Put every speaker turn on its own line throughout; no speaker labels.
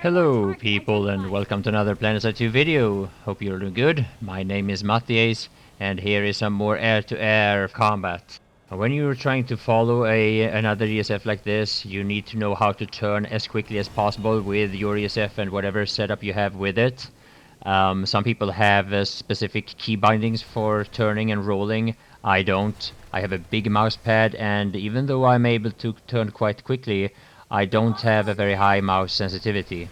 Hello people and welcome to another Planetside 2 video. Hope you're doing good. My name is MattiAce and here is some more air-to-air combat. When you're trying to follow another ESF like this, you need to know how to turn as quickly as possible with your ESF and whatever setup you have with it. Some people have specific key bindings for turning and rolling. I don't. I have a big mouse pad, and even though I'm able to turn quite quickly, I don't have a very high mouse sensitivity.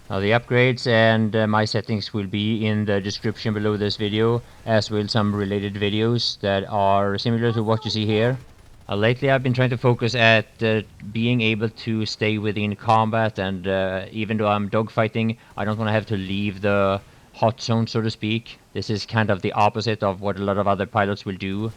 Now the upgrades and my settings will be in the description below this video, as will some related videos that are similar to what you see here. Lately I've been trying to focus at being able to stay within combat, and even though I'm dogfighting, I don't want to have to leave the hot zone, so to speak. This is kind of the opposite of what a lot of other pilots will do.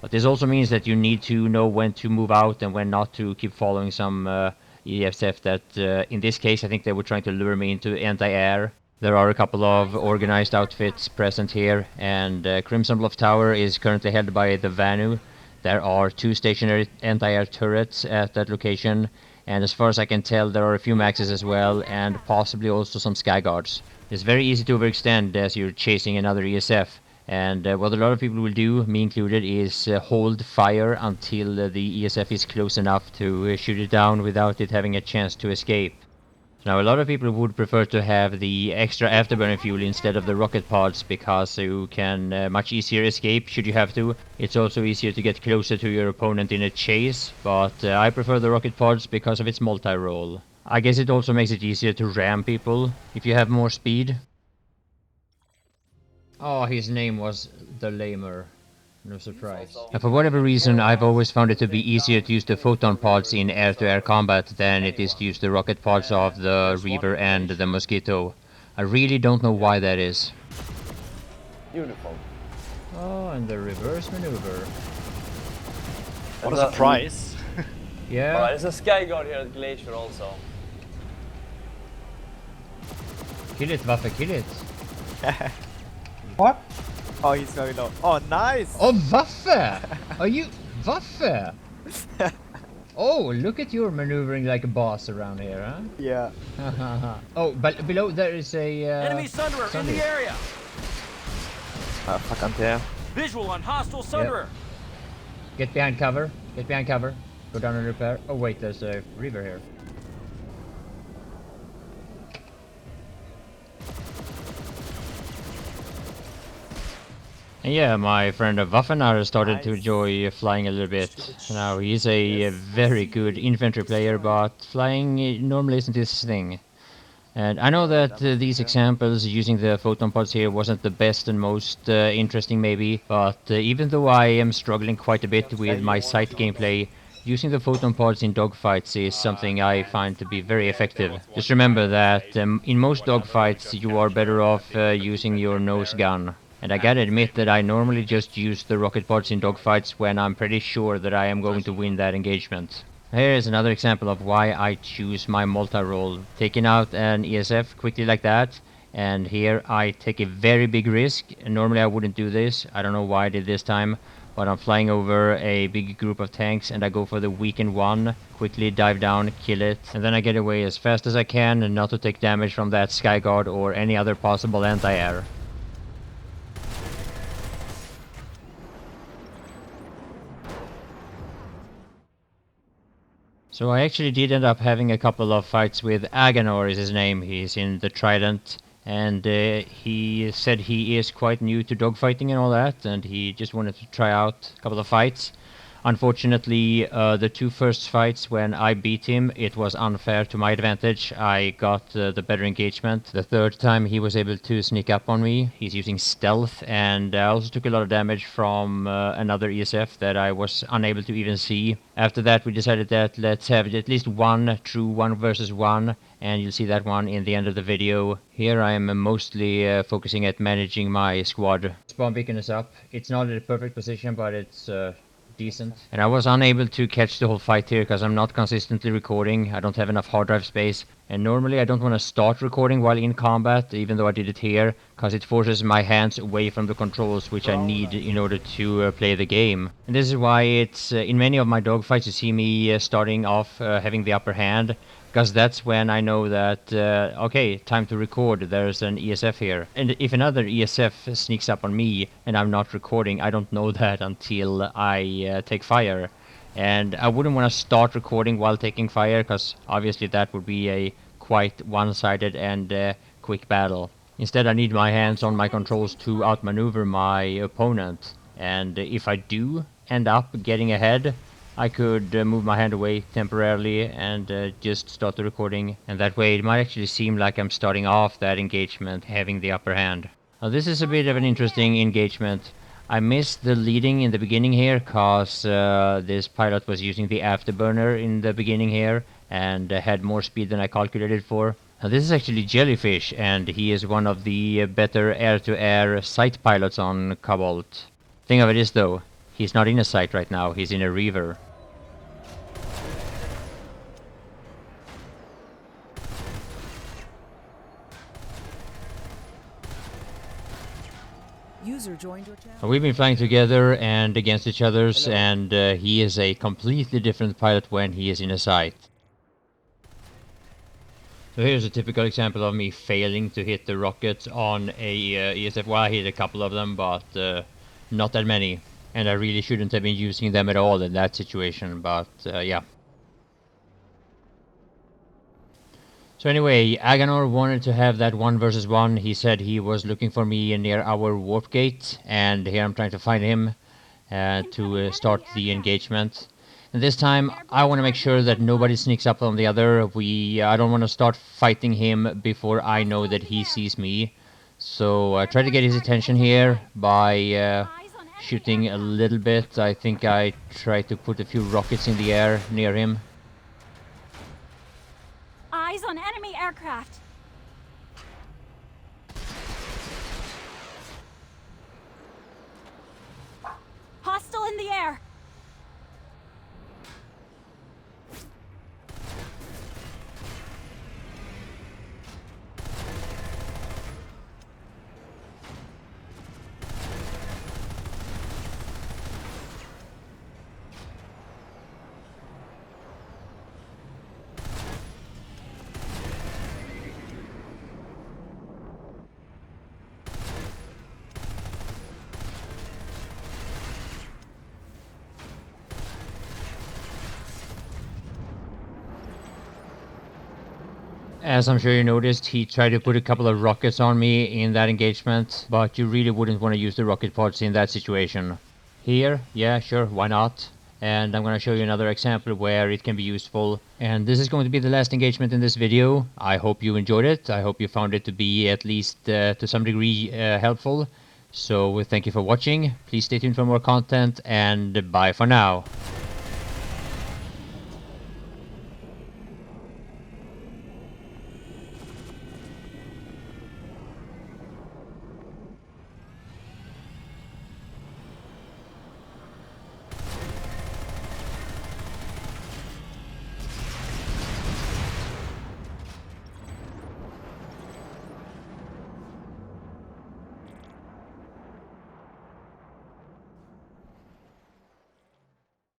But this also means that you need to know when to move out and when not to keep following some ESF that, in this case, I think they were trying to lure me into anti-air. There are a couple of organized outfits present here, and Crimson Bluff Tower is currently held by the Vanu. There are 2 stationary anti-air turrets at that location, and as far as I can tell, there are a few maxes as well, and possibly also some sky guards. It's very easy to overextend as you're chasing another ESF. And what a lot of people will do, me included, is hold fire until the ESF is close enough to shoot it down without it having a chance to escape. Now a lot of people would prefer to have the extra afterburner fuel instead of the rocket pods because you can much easier escape should you have to. It's also easier to get closer to your opponent in a chase, but I prefer the rocket pods because of its multi-role. I guess it also makes it easier to ram people if you have more speed. Oh, his name was the Lamer. No surprise. For whatever reason, I've always found it to be easier to use the photon pods in air-to-air combat than it is to use the rocket pods of the Reaver and the Mosquito. I really don't know why that is.
Beautiful.
Oh, and the reverse maneuver.
What a surprise.
Yeah.
Oh, there's a sky guard here at Glacier also.
Kill it, Waffe, kill it.
What?
Oh, he's going low. Oh, nice!
Oh, Waffe! Are you... Waffe? Oh, look at your maneuvering like a boss around here, huh?
Yeah.
Oh, but below there is a...
Enemy Sunderer in the area!
Fuck anti-air.
Visual on hostile Sunderer!
Get behind cover. Get behind cover. Go down and repair. Oh wait, there's a Reaver here. And yeah, my friend Waffenar started to enjoy flying a little bit. Now, he's a very good infantry player, but flying normally isn't his thing. And I know that these examples using the photon pods here wasn't the best and most interesting maybe, but even though I am struggling quite a bit with my sight gameplay, using the photon pods in dogfights is something I find to be very effective. Just remember that in most dogfights you are better off using your nose gun. And I gotta admit that I normally just use the rocket pods in dogfights when I'm pretty sure that I am going to win that engagement. Here is another example of why I choose my multi-role. Taking out an ESF quickly like that, and here I take a very big risk. Normally I wouldn't do this, I don't know why I did this time, but I'm flying over a big group of tanks and I go for the weakened one, quickly dive down, kill it, and then I get away as fast as I can and not to take damage from that Skyguard or any other possible anti-air. So I actually did end up having a couple of fights with Aganor is his name. He's in the Trident, and he said he is quite new to dogfighting and all that, and he just wanted to try out a couple of fights. Unfortunately, the 2 first fights when I beat him, it was unfair to my advantage. I got the better engagement. The 3rd time he was able to sneak up on me. He's using stealth, and I also took a lot of damage from another ESF that I was unable to even see. After that we decided that let's have at least one true 1 versus 1, and you'll see that one in the end of the video. Here I am mostly focusing at managing my squad. Spawn beacon is up. It's not at a perfect position, but it's decent. And I was unable to catch the whole fight here because I'm not consistently recording. I don't have enough hard drive space. And normally I don't want to start recording while in combat, even though I did it here, because it forces my hands away from the controls, which I need in order to play the game. And this is why it's in many of my dogfights you see me starting off having the upper hand, because that's when I know that, okay, time to record, there's an ESF here. And if another ESF sneaks up on me and I'm not recording, I don't know that until I take fire. And I wouldn't want to start recording while taking fire, because obviously that would be a quite one-sided and quick battle. Instead, I need my hands on my controls to outmaneuver my opponent. And if I do end up getting ahead, I could move my hand away temporarily and just start the recording, and that way it might actually seem like I'm starting off that engagement having the upper hand. Now this is a bit of an interesting engagement. I missed the leading in the beginning here cause this pilot was using the afterburner in the beginning here and had more speed than I calculated for. Now this is actually Jellyfish, and he is one of the better air-to-air sight pilots on Cobalt. Thing of it is though, he's not in a sight right now, he's in a reaver.
User joined your channel.
We've been flying together and against each other's, and he is a completely different pilot when he is in a sight. So here's a typical example of me failing to hit the rocket on a ESF. Well, I hit a couple of them, but not that many. And I really shouldn't have been using them at all in that situation, but yeah. So anyway, Aganor wanted to have that 1 versus 1. He said he was looking for me near our warp gate, and here I'm trying to find him to start the engagement. And this time I want to make sure that nobody sneaks up on the other. I don't want to start fighting him before I know that he sees me. So I try to get his attention here by shooting a little bit. I think I tried to put a few rockets in the air near him.
Eyes on enemy aircraft. Hostile in the air.
As I'm sure you noticed, he tried to put a couple of rockets on me in that engagement, but you really wouldn't want to use the rocket pods in that situation. Here, yeah, sure, why not? And I'm going to show you another example where it can be useful. And this is going to be the last engagement in this video. I hope you enjoyed it. I hope you found it to be at least to some degree helpful. So thank you for watching. Please stay tuned for more content, and bye for now.